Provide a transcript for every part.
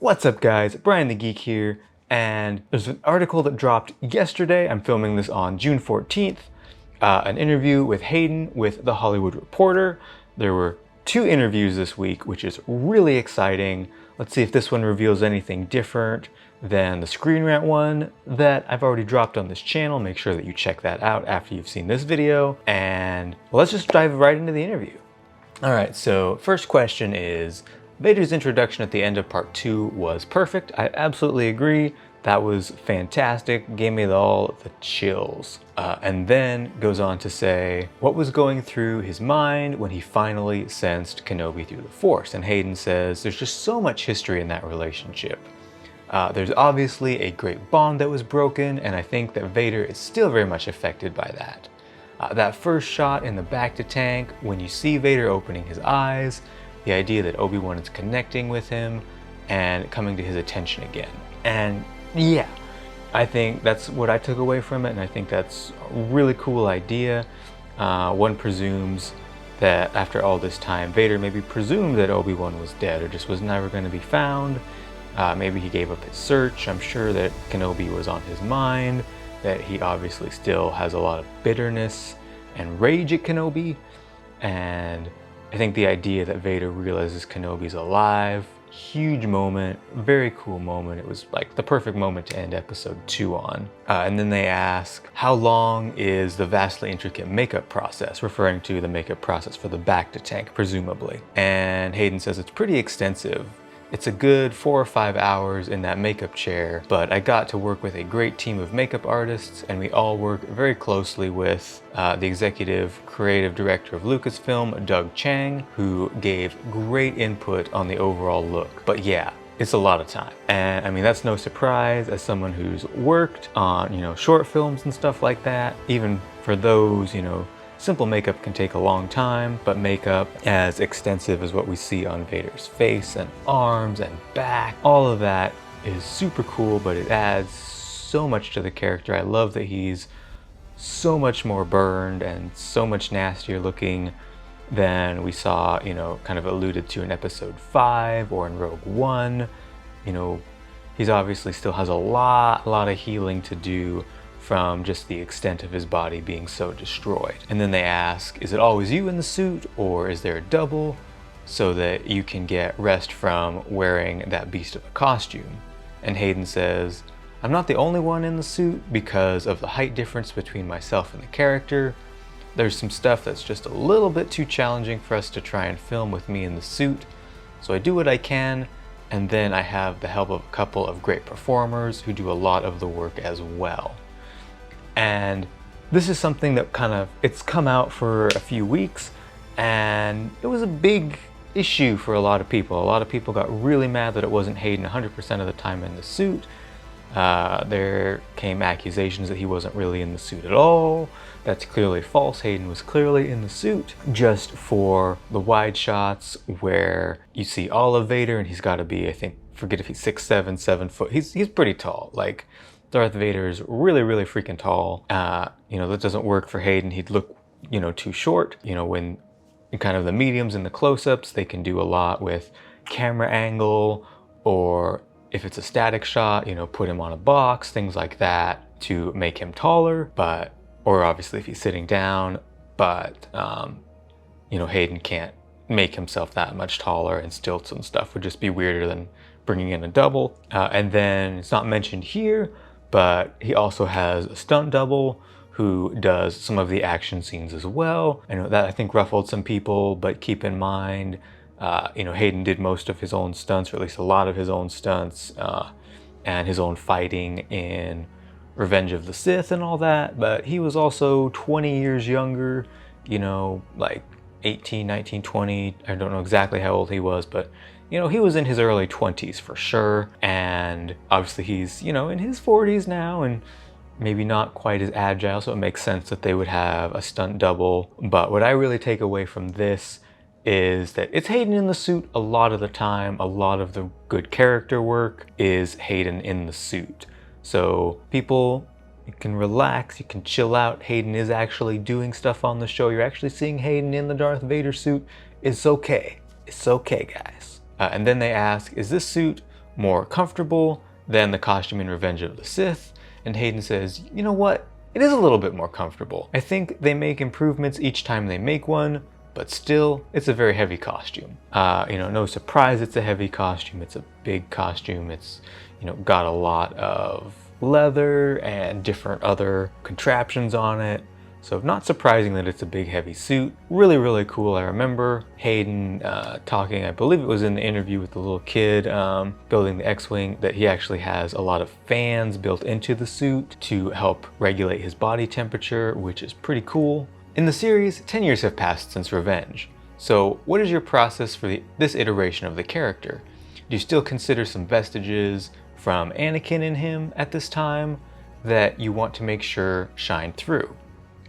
What's up guys, Brian the Geek here, and there's an article that dropped yesterday. I'm filming this on June 14th, an interview with Hayden with The Hollywood Reporter. There were 2 interviews this week, which is really exciting. Let's see if this one reveals anything different than the Screen Rant one that I've already dropped on this channel. Make sure that you check that out after you've seen this video, and let's just dive right into the interview. All right, so first question is, Vader's introduction at the end of part 2 was perfect. I absolutely agree. That was fantastic. Gave me all the chills. And then goes on to say what was going through his mind when he finally sensed Kenobi through the Force. And Hayden says there's just so much history in that relationship. There's obviously a great bond that was broken, and I think that Vader is still very much affected by that. That first shot in the bacta tank, when you see Vader opening his eyes, the idea that Obi-Wan is connecting with him and coming to his attention again. And yeah, I think that's what I took away from it, and I think that's a really cool idea. One presumes that after all this time, Vader maybe presumed that Obi-Wan was dead or just was never going to be found. Maybe he gave up his search. I'm sure that Kenobi was on his mind, that he obviously still has a lot of bitterness and rage at Kenobi, and I think the idea that Vader realizes Kenobi's alive, huge moment, very cool moment. It was like the perfect moment to end episode 2 on. And then they ask, how long is the vastly intricate makeup process? Referring to the makeup process for the bacta tank, presumably. And Hayden says it's pretty extensive. It's a good 4 or 5 hours in that makeup chair, but I got to work with a great team of makeup artists, and we all work very closely with the executive creative director of Lucasfilm, Doug Chang, who gave great input on the overall look. But yeah, it's a lot of time. And I mean, that's no surprise as someone who's worked on, short films and stuff like that. Even for those, simple makeup can take a long time, but makeup as extensive as what we see on Vader's face and arms and back, all of that is super cool, but it adds so much to the character. I love that he's so much more burned and so much nastier looking than we saw, kind of alluded to in episode 5 or in Rogue One. He's obviously still has a lot of healing to do from just the extent of his body being so destroyed. And then they ask, is it always you in the suit, or is there a double so that you can get rest from wearing that beast of a costume? And Hayden says, I'm not the only one in the suit because of the height difference between myself and the character. There's some stuff that's just a little bit too challenging for us to try and film with me in the suit, so I do what I can, and then I have the help of a couple of great performers who do a lot of the work as well. And this is something that it's come out for a few weeks, and it was a big issue for a lot of people. A lot of people got really mad that it wasn't Hayden 100% of the time in the suit. There came accusations that he wasn't really in the suit at all. That's clearly false. Hayden was clearly in the suit, just for the wide shots where you see all of Vader, and he's got to be, I think, forget if he's 6'7", 7 foot. He's pretty tall. Like, Darth Vader is really freaking tall. That doesn't work for Hayden. He'd look, too short. When in kind of the mediums and the close-ups, they can do a lot with camera angle, or if it's a static shot, put him on a box, things like that to make him taller. Or obviously if he's sitting down, but Hayden can't make himself that much taller, and stilts and stuff would just be weirder than bringing in a double. And then it's not mentioned here, but he also has a stunt double who does some of the action scenes as well. I know that, I think, ruffled some people, but keep in mind, Hayden did most of his own stunts, or at least a lot of his own stunts, and his own fighting in Revenge of the Sith and all that, but he was also 20 years younger, like 18, 19, 20, I don't know exactly how old he was, but he was in his early 20s for sure, and obviously he's, in his 40s now, and maybe not quite as agile, so it makes sense that they would have a stunt double. But what I really take away from this is that it's Hayden in the suit a lot of the time. A lot of the good character work is Hayden in the suit. So people, you can relax, you can chill out. Hayden is actually doing stuff on the show. You're actually seeing Hayden in the Darth Vader suit. It's okay. It's okay, guys. And then they ask, is this suit more comfortable than the costume in Revenge of the Sith? And Hayden says, you know what? It is a little bit more comfortable. I think they make improvements each time they make one, but still, it's a very heavy costume. No surprise it's a heavy costume. It's a big costume. It's, got a lot of leather and different other contraptions on it. So not surprising that it's a big heavy suit. Really, really cool. I remember Hayden talking, I believe it was in the interview with the little kid building the X-Wing, that he actually has a lot of fans built into the suit to help regulate his body temperature, which is pretty cool. In the series, 10 years have passed since Revenge. So what is your process for this iteration of the character? Do you still consider some vestiges from Anakin in him at this time that you want to make sure shine through?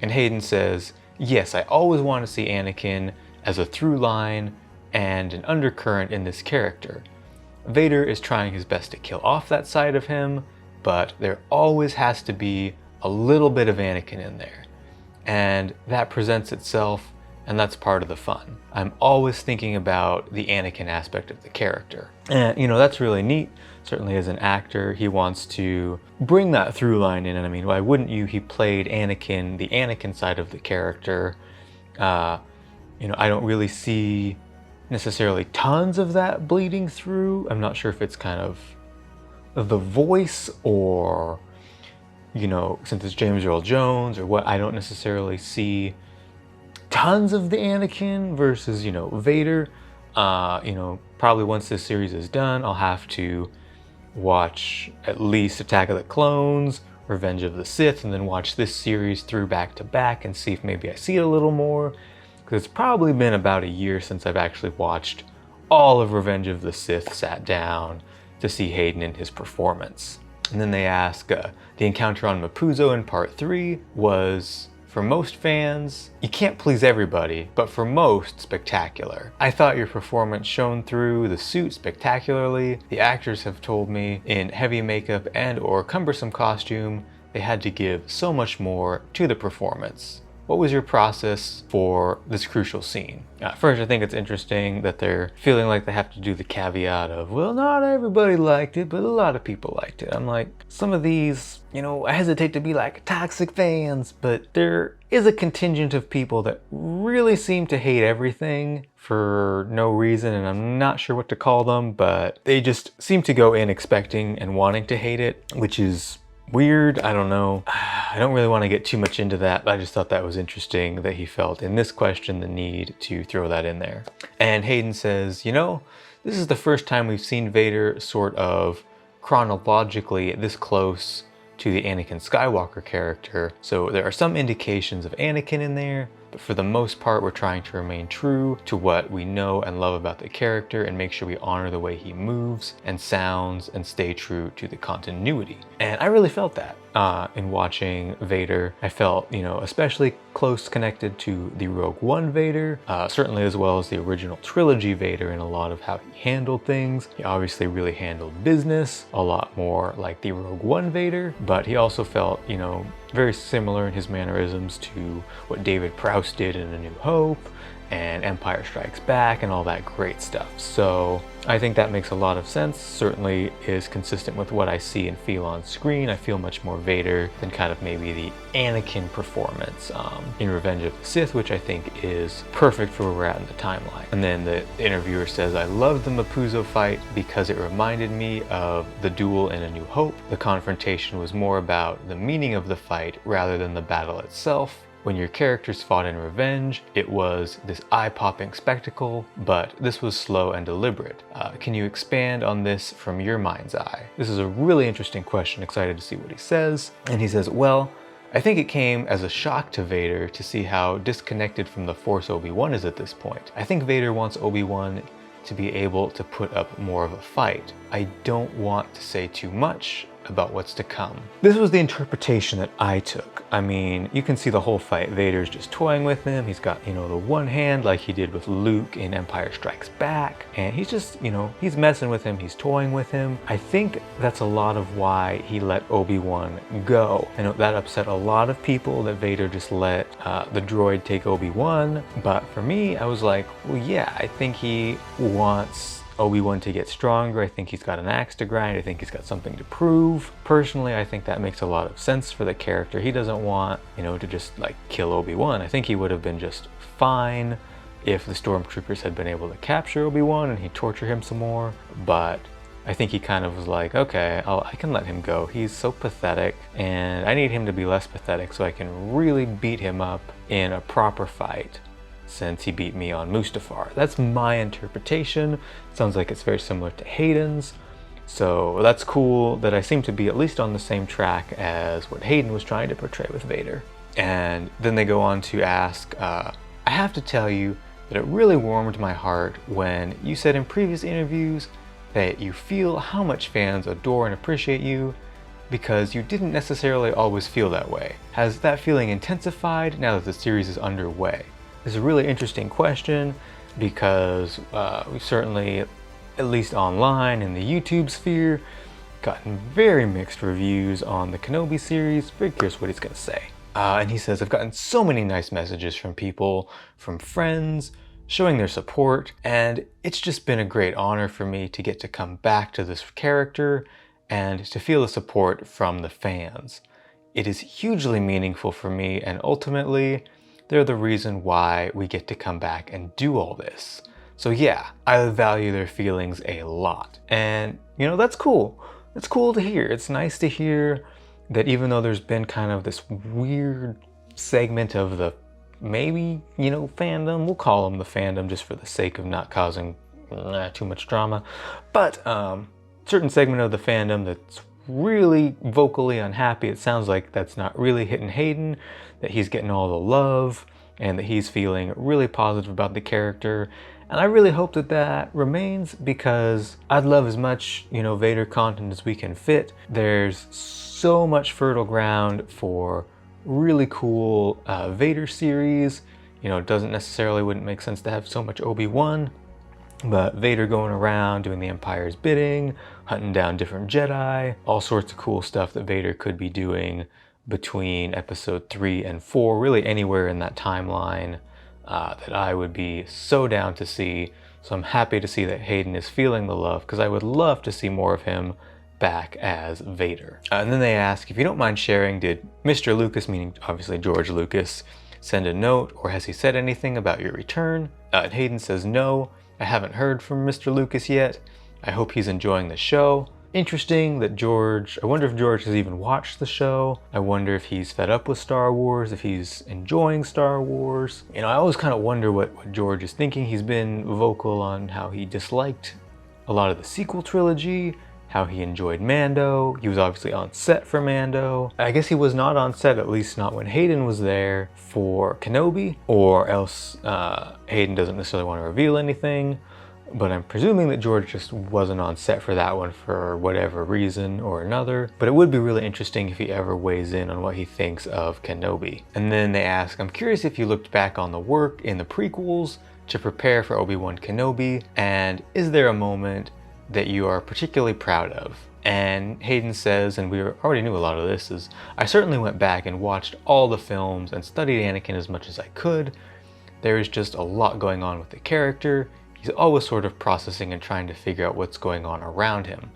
And Hayden says, yes, I always want to see Anakin as a through line and an undercurrent in this character. Vader is trying his best to kill off that side of him, but there always has to be a little bit of Anakin in there. And that presents itself, and that's part of the fun. I'm always thinking about the Anakin aspect of the character. And, that's really neat. Certainly as an actor, he wants to bring that through line in. And I mean, why wouldn't you? He played Anakin, the Anakin side of the character. I don't really see necessarily tons of that bleeding through. I'm not sure if it's kind of the voice or, since it's James Earl Jones or what, I don't necessarily see tons of the Anakin versus, Vader. Probably once this series is done, I'll have to watch at least Attack of the Clones, Revenge of the Sith, and then watch this series through back to back and see if maybe I see it a little more. Because it's probably been about a year since I've actually watched all of Revenge of the Sith, sat down to see Hayden in his performance. And then they ask, the encounter on Mapuzo in part 3 was, for most fans, you can't please everybody, but for most, spectacular. I thought your performance shone through the suit spectacularly. The actors have told me in heavy makeup and or cumbersome costume, they had to give so much more to the performance. What was your process for this crucial scene? First, I think it's interesting that they're feeling like they have to do the caveat of, well, not everybody liked it, but a lot of people liked it. I'm like, some of these, I hesitate to be like toxic fans, but there is a contingent of people that really seem to hate everything for no reason, and I'm not sure what to call them, but they just seem to go in expecting and wanting to hate it, which is weird. I don't know. I don't really want to get too much into that, but I just thought that was interesting that he felt in this question the need to throw that in there. And Hayden says, this is the first time we've seen Vader sort of chronologically this close to the Anakin Skywalker character. So there are some indications of Anakin in there, but for the most part, we're trying to remain true to what we know and love about the character and make sure we honor the way he moves and sounds and stay true to the continuity. And I really felt that in watching Vader. I felt, especially close connected to the Rogue One Vader, certainly as well as the original trilogy Vader in a lot of how he handled things. He obviously really handled business a lot more like the Rogue One Vader, but he also felt, very similar in his mannerisms to what David Prowse did in A New Hope and Empire Strikes Back and all that great stuff. So I think that makes a lot of sense. Certainly is consistent with what I see and feel on screen. I feel much more Vader than kind of maybe the Anakin performance in Revenge of the Sith, which I think is perfect for where we're at in the timeline. And then the interviewer says, I loved the Mapuzo fight because it reminded me of the duel in A New Hope. The confrontation was more about the meaning of the fight rather than the battle itself. When your characters fought in Revenge, it was this eye-popping spectacle, but this was slow and deliberate. Can you expand on this from your mind's eye? This is a really interesting question, excited to see what he says. And he says, well, I think it came as a shock to Vader to see how disconnected from the Force Obi-Wan is at this point. I think Vader wants Obi-Wan to be able to put up more of a fight. I don't want to say too much about what's to come. This was the interpretation that I took. I mean, you can see the whole fight. Vader's just toying with him. He's got, the one hand like he did with Luke in Empire Strikes Back. And he's just, he's messing with him. He's toying with him. I think that's a lot of why he let Obi-Wan go. I know that upset a lot of people that Vader just let the droid take Obi-Wan. But for me, I was like, well, yeah, I think he wants Obi-Wan to get stronger. I think he's got an axe to grind. I think he's got something to prove. Personally, I think that makes a lot of sense for the character. He doesn't want, to just like kill Obi-Wan. I think he would have been just fine if the stormtroopers had been able to capture Obi-Wan and he'd torture him some more. But I think he kind of was like, okay, I can let him go. He's so pathetic, and I need him to be less pathetic so I can really beat him up in a proper fight, since he beat me on Mustafar. That's my interpretation. Sounds like it's very similar to Hayden's. So that's cool that I seem to be at least on the same track as what Hayden was trying to portray with Vader. And then they go on to ask, I have to tell you that it really warmed my heart when you said in previous interviews that you feel how much fans adore and appreciate you, because you didn't necessarily always feel that way. Has that feeling intensified now that the series is underway? It's a really interesting question, because we've certainly, at least online in the YouTube sphere, gotten very mixed reviews on the Kenobi series. Very curious what he's gonna say. And he says, I've gotten so many nice messages from people, from friends, showing their support, and it's just been a great honor for me to get to come back to this character and to feel the support from the fans. It is hugely meaningful for me, and ultimately, they're the reason why we get to come back and do all this. So yeah, I value their feelings a lot. And that's cool. It's cool to hear. It's nice to hear that even though there's been kind of this weird segment of the fandom, we'll call them the fandom just for the sake of not causing too much drama, but certain segment of the fandom that's really vocally unhappy. It sounds like that's not really hitting Hayden, that he's getting all the love and that he's feeling really positive about the character. And I really hope that that remains, because I'd love as much, Vader content as we can fit. There's so much fertile ground for really cool Vader series. It wouldn't make sense to have so much Obi-Wan, but Vader going around doing the Empire's bidding, hunting down different Jedi, all sorts of cool stuff that Vader could be doing between episode 3 and 4, really anywhere in that timeline that I would be so down to see. So I'm happy to see that Hayden is feeling the love, because I would love to see more of him back as Vader. And then they ask, if you don't mind sharing, did Mr. Lucas, meaning obviously George Lucas, send a note, or has he said anything about your return? And Hayden says, no, I haven't heard from Mr. Lucas yet. I hope he's enjoying the show. Interesting that I wonder if George has even watched the show. I wonder if he's fed up with Star Wars, if he's enjoying Star Wars. I always kind of wonder what George is thinking. He's been vocal on how he disliked a lot of the sequel trilogy, how he enjoyed Mando. He was obviously on set for Mando. I guess he was not on set, at least not when Hayden was there, for Kenobi, or else Hayden doesn't necessarily want to reveal anything. But I'm presuming that George just wasn't on set for that one for whatever reason or another. But it would be really interesting if he ever weighs in on what he thinks of Kenobi. And then they ask, I'm curious if you looked back on the work in the prequels to prepare for Obi-Wan Kenobi, and is there a moment that you are particularly proud of? And Hayden says, and we already knew a lot of this, is I certainly went back and watched all the films and studied Anakin as much as I could. There is just a lot going on with the character. He's always sort of processing and trying to figure out what's going on around him.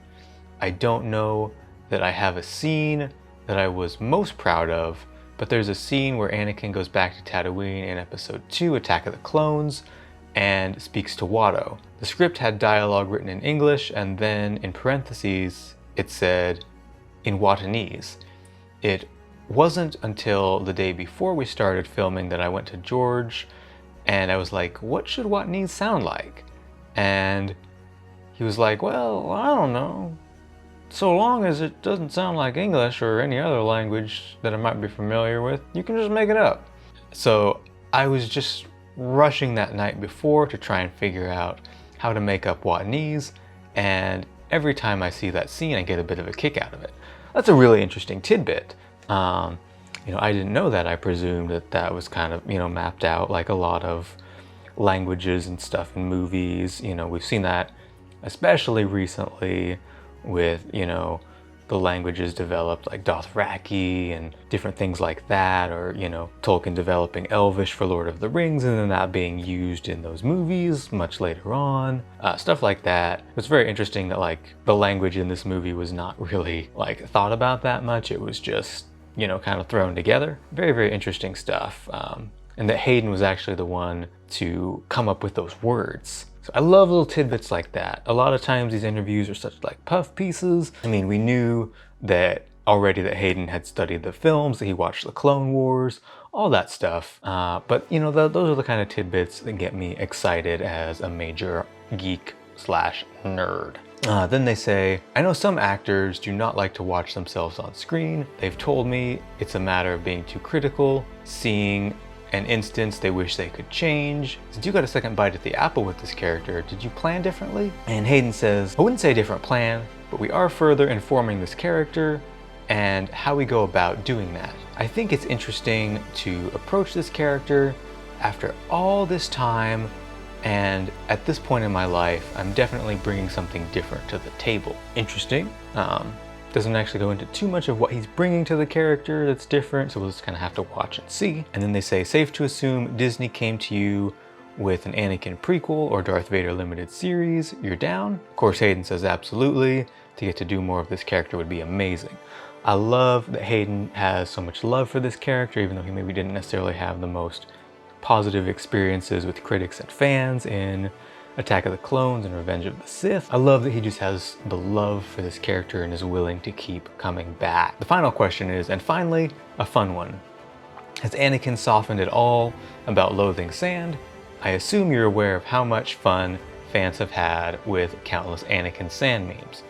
I don't know that I have a scene that I was most proud of, but there's a scene where Anakin goes back to Tatooine in episode 2, Attack of the Clones, and speaks to Watto. The script had dialogue written in English, and then in parentheses, it said in Wattonese. It wasn't until the day before we started filming that I went to George and I was like, what should Wattonese sound like? And he was like, well, I don't know. So long as it doesn't sound like English or any other language that I might be familiar with, you can just make it up. So I was just rushing that night before to try and figure out how to make up Wattonese, and every time I see that scene, I get a bit of a kick out of it. That's a really interesting tidbit. I didn't know that. I presumed that was kind of, mapped out like a lot of languages and stuff in movies. We've seen that especially recently with, the languages developed, like Dothraki and different things like that, or, you know, Tolkien developing Elvish for Lord of the Rings and then that being used in those movies much later on, stuff like that. It's very interesting that like the language in this movie was not really like thought about that much. It was just, you know, kind of thrown together. Very, very interesting stuff. And that Hayden was actually the one to come up with those words. So I love little tidbits like that. A lot of times these interviews are such like puff pieces. I mean, we knew that already that Hayden had studied the films, that he watched the Clone Wars, all that stuff. But you know, those are the kind of tidbits that get me excited as a major geek slash nerd. Then they say, I know some actors do not like to watch themselves on screen. They've told me it's a matter of being too critical, seeing an instance they wish they could change. Since you got a second bite at the apple with this character, did you plan differently? And Hayden says, I wouldn't say a different plan, but we are further informing this character and how we go about doing that. I think it's interesting to approach this character after all this time, and at this point in my life, I'm definitely bringing something different to the table. Interesting. Doesn't actually go into too much of what he's bringing to the character that's different, so we'll just kind of have to watch and see. And then they say, safe to assume Disney came to you with an Anakin prequel or Darth Vader limited series, you're down? Of course, Hayden says absolutely. To get to do more of this character would be amazing. I love that Hayden has so much love for this character, even though he maybe didn't necessarily have the most positive experiences with critics and fans in Attack of the Clones and Revenge of the Sith. I love that he just has the love for this character and is willing to keep coming back. The final question is, and finally, a fun one. Has Anakin softened at all about loathing sand? I assume you're aware of how much fun fans have had with countless Anakin sand memes.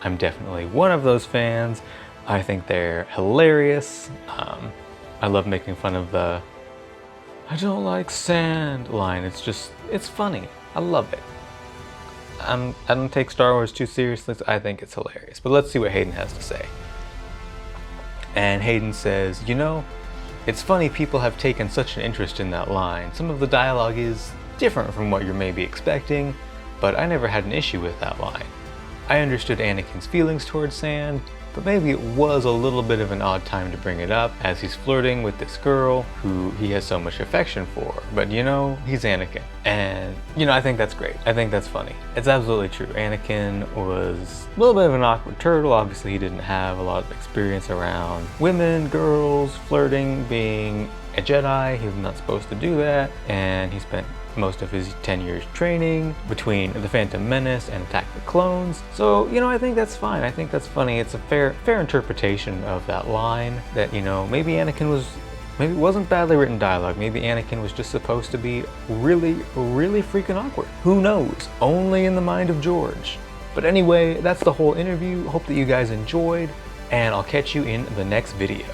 I'm definitely one of those fans. I think they're hilarious. I love making fun of the I don't like sand line. It's funny. I love it. I don't take Star Wars too seriously, so I think it's hilarious. But let's see what Hayden has to say. And Hayden says, you know, it's funny people have taken such an interest in that line. Some of the dialogue is different from what you're maybe expecting, but I never had an issue with that line. I understood Anakin's feelings towards sand, but maybe it was a little bit of an odd time to bring it up as he's flirting with this girl who he has so much affection for. But you know, he's Anakin. And you know, I think that's great. I think that's funny. It's absolutely true. Anakin was a little bit of an awkward turtle. Obviously he didn't have a lot of experience around women, girls, flirting, being a Jedi. He was not supposed to do that. And he spent most of his 10 years training between The Phantom Menace and Attack of the Clones. So, you know, I think that's fine. I think that's funny. It's a fair interpretation of that line that, you know, maybe it wasn't badly written dialogue. Maybe Anakin was just supposed to be really, really freaking awkward. Who knows? Only in the mind of George. But anyway, that's the whole interview. Hope that you guys enjoyed, and I'll catch you in the next video.